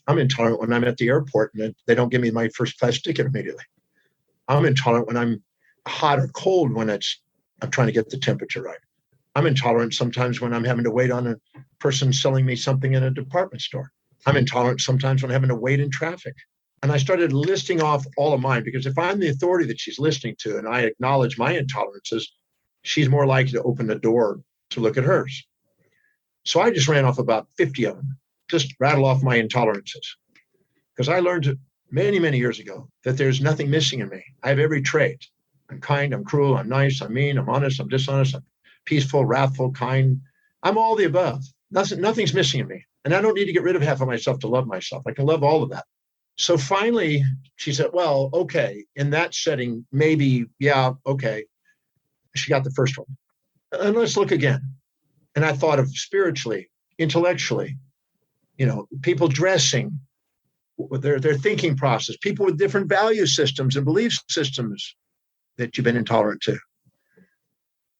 I'm intolerant when I'm at the airport and they don't give me my first class ticket immediately. I'm intolerant when I'm hot or cold when I'm trying to get the temperature right. I'm intolerant sometimes when I'm having to wait on a person selling me something in a department store. I'm intolerant sometimes when I'm having to wait in traffic. And I started listing off all of mine, because if I'm the authority that she's listening to and I acknowledge my intolerances, she's more likely to open the door to look at hers. So I just ran off about 50 of them, just rattle off my intolerances. Because I learned many, many years ago that there's nothing missing in me. I have every trait. I'm kind, I'm cruel, I'm nice, I'm mean, I'm honest, I'm dishonest, I'm peaceful, wrathful, kind. I'm all the above. Nothing's missing in me. And I don't need to get rid of half of myself to love myself. I can love all of that. So finally, she said, well, okay, in that setting, maybe, yeah, okay. She got the first one. And let's look again. And I thought of spiritually, intellectually, people dressing, their thinking process, people with different value systems and belief systems that you've been intolerant to.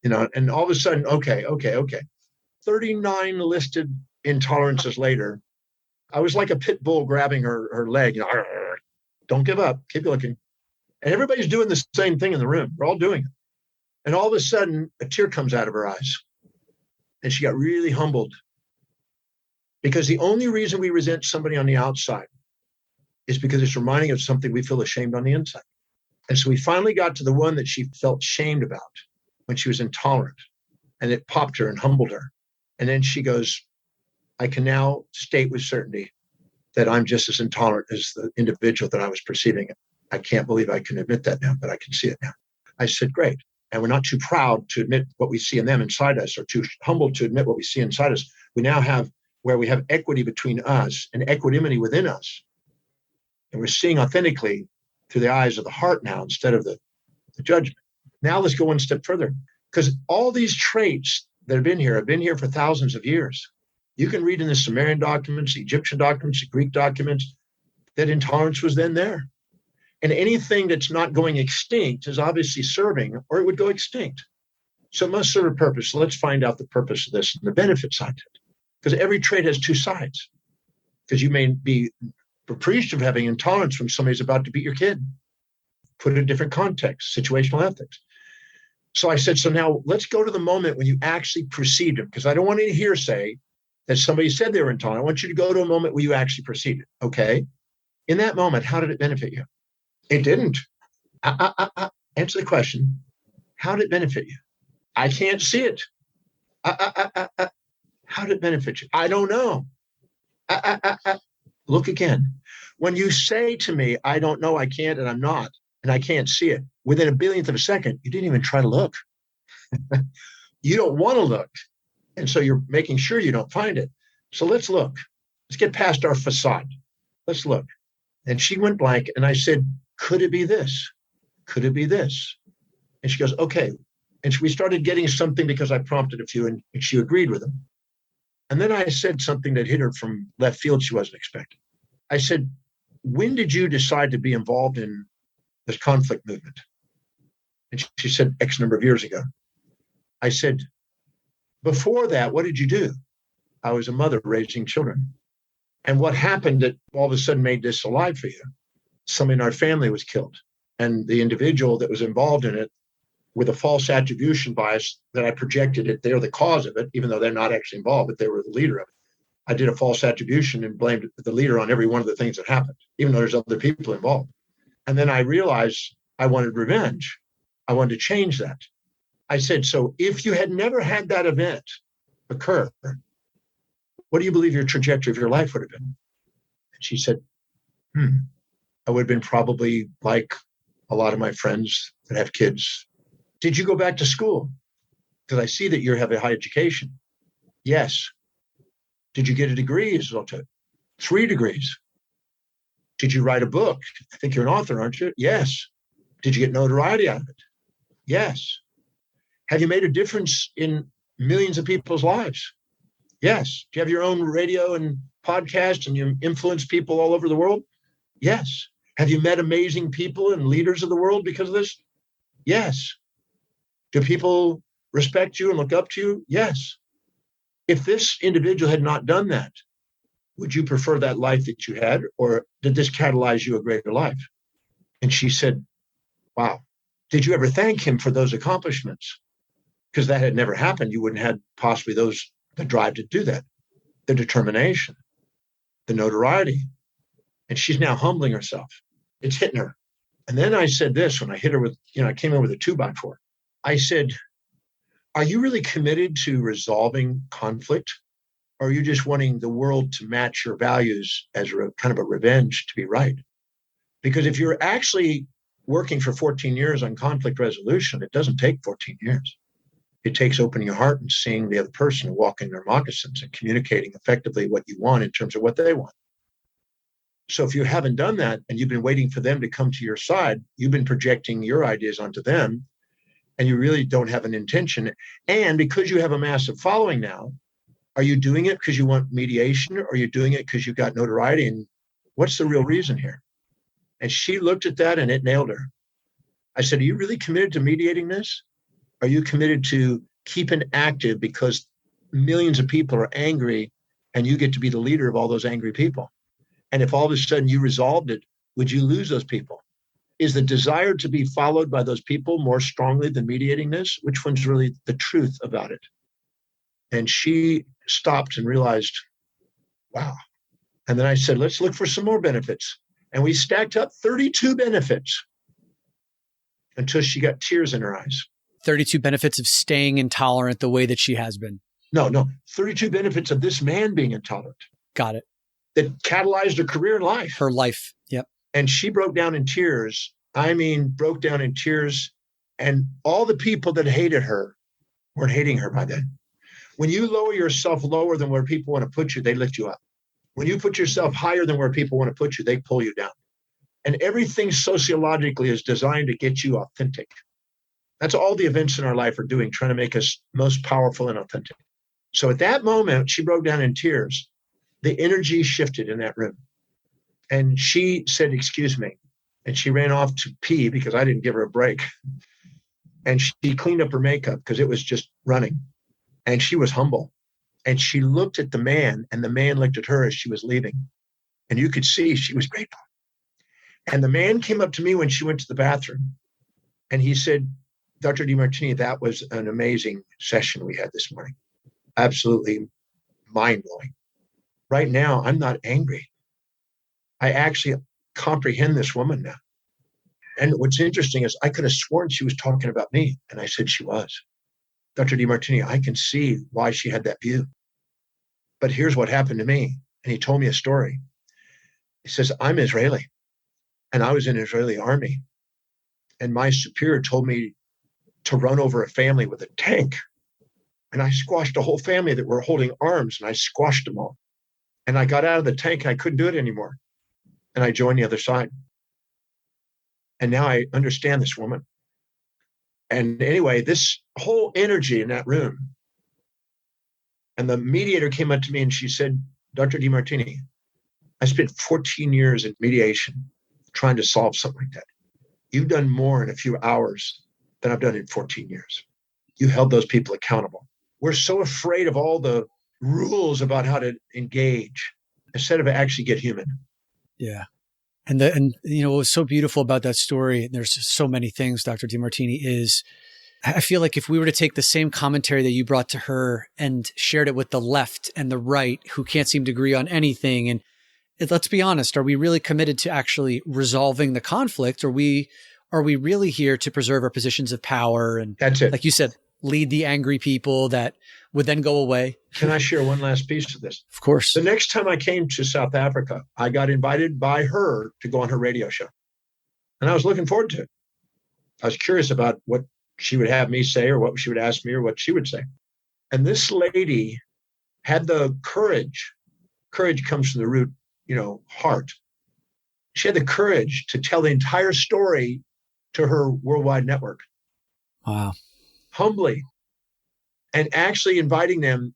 And all of a sudden, okay. 39 listed intolerances later, I was like a pit bull grabbing her leg. Don't give up, keep looking. And everybody's doing the same thing in the room. We're all doing it. And all of a sudden, a tear comes out of her eyes. And she got really humbled. Because the only reason we resent somebody on the outside is because it's reminding us of something we feel ashamed on the inside. And so we finally got to the one that she felt shamed about when she was intolerant. And it popped her and humbled her. And then she goes, I can now state with certainty that I'm just as intolerant as the individual that I was perceiving it. I can't believe I can admit that now, but I can see it now. I said, great. And we're not too proud to admit what we see in them inside us, or too humble to admit what we see inside us. We now have where we have equity between us and equanimity within us. And we're seeing authentically through the eyes of the heart now instead of the judgment. Now let's go one step further, because all these traits that have been here for thousands of years. You can read in the Sumerian documents, the Egyptian documents, the Greek documents, that intolerance was then there. And anything that's not going extinct is obviously serving, or it would go extinct. So it must serve a purpose. So let's find out the purpose of this and the benefit side of it. Because every trait has two sides. Because you may be appreciative of having intolerance when somebody's about to beat your kid. Put it in a different context, situational ethics. So I said, so now let's go to the moment when you actually perceived it, because I don't want any hearsay that somebody said they were intolerant. I want you to go to a moment where you actually perceived it. Okay. In that moment, how did it benefit you? It didn't. Answer the question. How did it benefit you? I can't see it. How did it benefit you? I don't know. Look again. When you say to me, I don't know, I can't, and I'm not, and I can't see it, within a billionth of a second, you didn't even try to look. You don't want to look. And so you're making sure you don't find it. So let's look. Let's get past our facade. Let's look. And she went blank. And I said, could it be this? Could it be this? And she goes, okay. And we started getting something because I prompted a few and she agreed with them. And then I said something that hit her from left field she wasn't expecting. I said, when did you decide to be involved in this conflict movement? And she said, X number of years ago. I said, before that, what did you do? I was a mother raising children. And what happened that all of a sudden made this alive for you? Somebody in our family was killed. And the individual that was involved in it, with a false attribution bias that I projected it, they're the cause of it, even though they're not actually involved, but they were the leader of it. I did a false attribution and blamed the leader on every one of the things that happened, even though there's other people involved. And then I realized I wanted revenge. I wanted to change that. I said, so if you had never had that event occur, what do you believe your trajectory of your life would have been? And she said, I would have been probably like a lot of my friends that have kids. Did you go back to school? Because I see that you have a high education. Yes. Did you get a degree as well? 3 degrees. Did you write a book? I think you're an author, aren't you? Yes. Did you get notoriety out of it? Yes. Have you made a difference in millions of people's lives? Yes. Do you have your own radio and podcast and you influence people all over the world? Yes. Have you met amazing people and leaders of the world because of this? Yes. Do people respect you and look up to you? Yes. If this individual had not done that, would you prefer that life that you had, or did this catalyze you a greater life? And she said, wow, did you ever thank him for those accomplishments? Because that had never happened. You wouldn't have possibly the drive to do that, the determination, the notoriety. And she's now humbling herself. It's hitting her. And then I said this when I hit her with, I came in with a 2x4. I said, are you really committed to resolving conflict? Or are you just wanting the world to match your values as kind of a revenge to be right? Because if you're actually working for 14 years on conflict resolution, it doesn't take 14 years. It takes opening your heart and seeing the other person walk in their moccasins and communicating effectively what you want in terms of what they want. So if you haven't done that and you've been waiting for them to come to your side, you've been projecting your ideas onto them and you really don't have an intention. And because you have a massive following now, are you doing it because you want mediation, or are you doing it because you got notoriety? And what's the real reason here? And she looked at that and it nailed her. I said, are you really committed to mediating this? Are you committed to keeping active because millions of people are angry and you get to be the leader of all those angry people? And if all of a sudden you resolved it, would you lose those people? Is the desire to be followed by those people more strongly than mediating this? Which one's really the truth about it? And she stopped and realized, wow. And then I said, let's look for some more benefits. And we stacked up 32 benefits until she got tears in her eyes. 32 benefits of staying intolerant the way that she has been. No. 32 benefits of this man being intolerant. Got it. That catalyzed her career and life. Her life. Yep. And she broke down in tears. I mean, broke down in tears. And all the people that hated her weren't hating her by then. When you lower yourself lower than where people want to put you, they lift you up. When you put yourself higher than where people want to put you, they pull you down. And everything sociologically is designed to get you authentic. That's all the events in our life are doing, trying to make us most powerful and authentic. So at that moment, she broke down in tears. The energy shifted in that room. And she said, excuse me. And she ran off to pee because I didn't give her a break. And she cleaned up her makeup because it was just running. And she was humble. And she looked at the man, and the man looked at her as she was leaving. And you could see she was grateful. And the man came up to me when she went to the bathroom. And he said, Dr. DeMartini, that was an amazing session we had this morning. Absolutely mind-blowing. Right now, I'm not angry. I actually comprehend this woman now. And what's interesting is I could have sworn she was talking about me. And I said she was. Dr. DeMartini, I can see why she had that view. But here's what happened to me. And he told me a story. He says, I'm Israeli. And I was in the Israeli army. And my superior told me to run over a family with a tank. And I squashed a whole family that were holding arms, and I squashed them all. And I got out of the tank, and I couldn't do it anymore. And I joined the other side. And now I understand this woman. And anyway, this whole energy in that room. And the mediator came up to me and she said, Dr. DeMartini, I spent 14 years in mediation trying to solve something like that. You've done more in a few hours than I've done in 14 years. You held those people accountable. We're so afraid of all the rules about how to engage instead of actually get human. Yeah. And what was so beautiful about that story, and there's so many things, Dr. DeMartini, is I feel like if we were to take the same commentary that you brought to her and shared it with the left and the right, who can't seem to agree on anything, and let's be honest, are we really committed to actually resolving the conflict? Or are we are we really here to preserve our positions of power? And that's it. Like you said, lead the angry people that would then go away. Can I share one last piece of this? Of course. The next time I came to South Africa, I got invited by her to go on her radio show. And I was looking forward to it. I was curious about what she would have me say or what she would ask me or what she would say. And this lady had the courage. Courage comes from the root, heart. She had the courage to tell the entire story to her worldwide network. Wow. Humbly. And actually inviting them,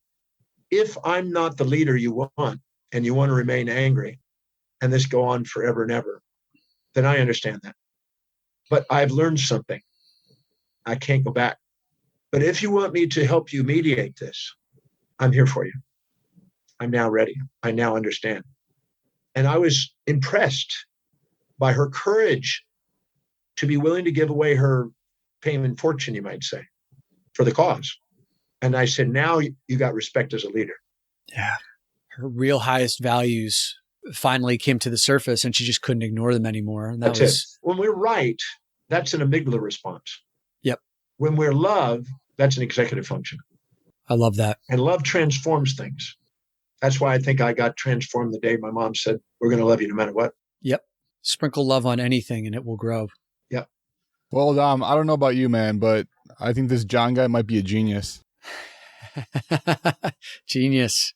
if I'm not the leader you want and you want to remain angry and this go on forever and ever, then I understand that. But I've learned something. I can't go back. But if you want me to help you mediate this, I'm here for you. I'm now ready. I now understand. And I was impressed by her courage to be willing to give away her fame and fortune, you might say, for the cause. And I said, now you got respect as a leader. Yeah. Her real highest values finally came to the surface and she just couldn't ignore them anymore. And that's it. When we're right, that's an amygdala response. Yep. When we're love, that's an executive function. I love that. And love transforms things. That's why I think I got transformed the day my mom said, we're going to love you no matter what. Yep. Sprinkle love on anything and it will grow. Yep. Well, Dom, I don't know about you, man, but I think this John guy might be a genius. Genius.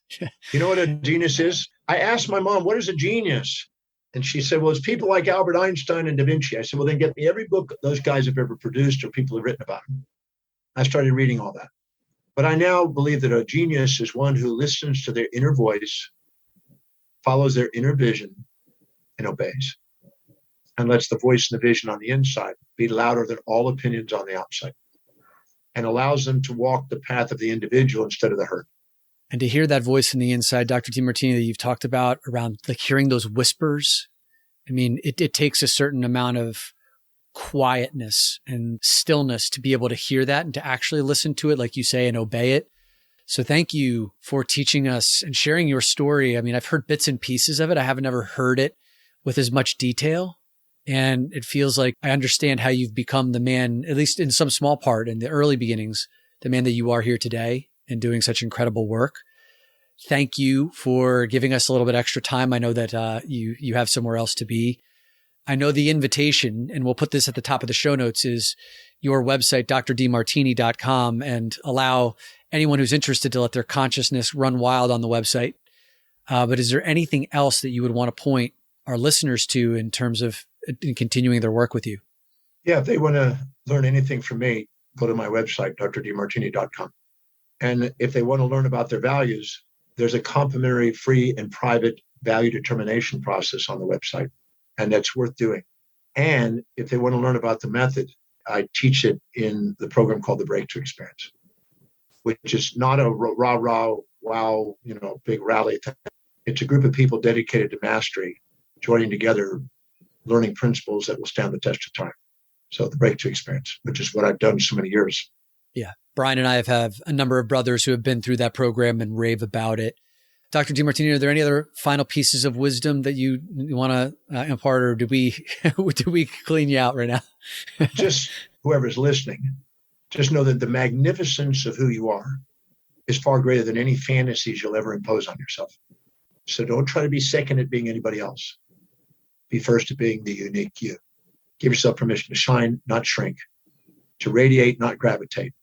You know what a genius is? I asked my mom, what is a genius? And she said, well, it's people like Albert Einstein and Da Vinci. I said, well, then get me every book those guys have ever produced or people have written about them. I started reading all that. But I now believe that a genius is one who listens to their inner voice, follows their inner vision, and obeys. And lets the voice and the vision on the inside be louder than all opinions on the outside. And allows them to walk the path of the individual instead of the herd. And to hear that voice in the inside, Dr. DeMartini, that you've talked about around like hearing those whispers, I mean, it takes a certain amount of quietness and stillness to be able to hear that and to actually listen to it, like you say, and obey it. So thank you for teaching us and sharing your story. I mean, I've heard bits and pieces of it. I haven't ever heard it with as much detail. And it feels like I understand how you've become the man, at least in some small part in the early beginnings, the man that you are here today and doing such incredible work. Thank you for giving us a little bit extra time. I know that you have somewhere else to be. I know the invitation, and we'll put this at the top of the show notes, is your website, drdemartini.com, and allow anyone who's interested to let their consciousness run wild on the website. But is there anything else that you would want to point our listeners to in terms of continuing their work with you? Yeah, if they want to learn anything from me, go to my website, drdemartini.com. And if they want to learn about their values, there's a complimentary, free, and private value determination process on the website. And that's worth doing. And if they want to learn about the method, I teach it in the program called the Breakthrough Experience, which is not a rah-rah, wow, big rally thing. It's a group of people dedicated to mastery, joining together, learning principles that will stand the test of time. So the Breakthrough Experience, which is what I've done so many years. Yeah. Brian and I have a number of brothers who have been through that program and rave about it. Dr. DeMartini, are there any other final pieces of wisdom that you want to impart, or do we clean you out right now? Just whoever's listening, just know that the magnificence of who you are is far greater than any fantasies you'll ever impose on yourself. So don't try to be second at being anybody else. Be first at being the unique you. Give yourself permission to shine, not shrink, to radiate, not gravitate,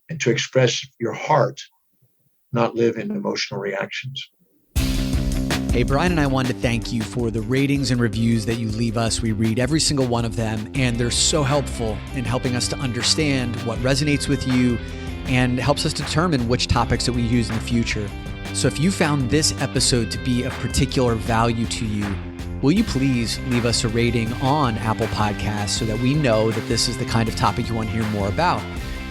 and to express your heart, not live in emotional reactions. Hey, Brian and I wanted to thank you for the ratings and reviews that you leave us. We read every single one of them, and they're so helpful in helping us to understand what resonates with you and helps us determine which topics that we use in the future. So if you found this episode to be of particular value to you, will you please leave us a rating on Apple Podcasts so that we know that this is the kind of topic you want to hear more about?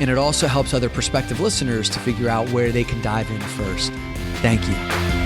And it also helps other prospective listeners to figure out where they can dive in first. Thank you.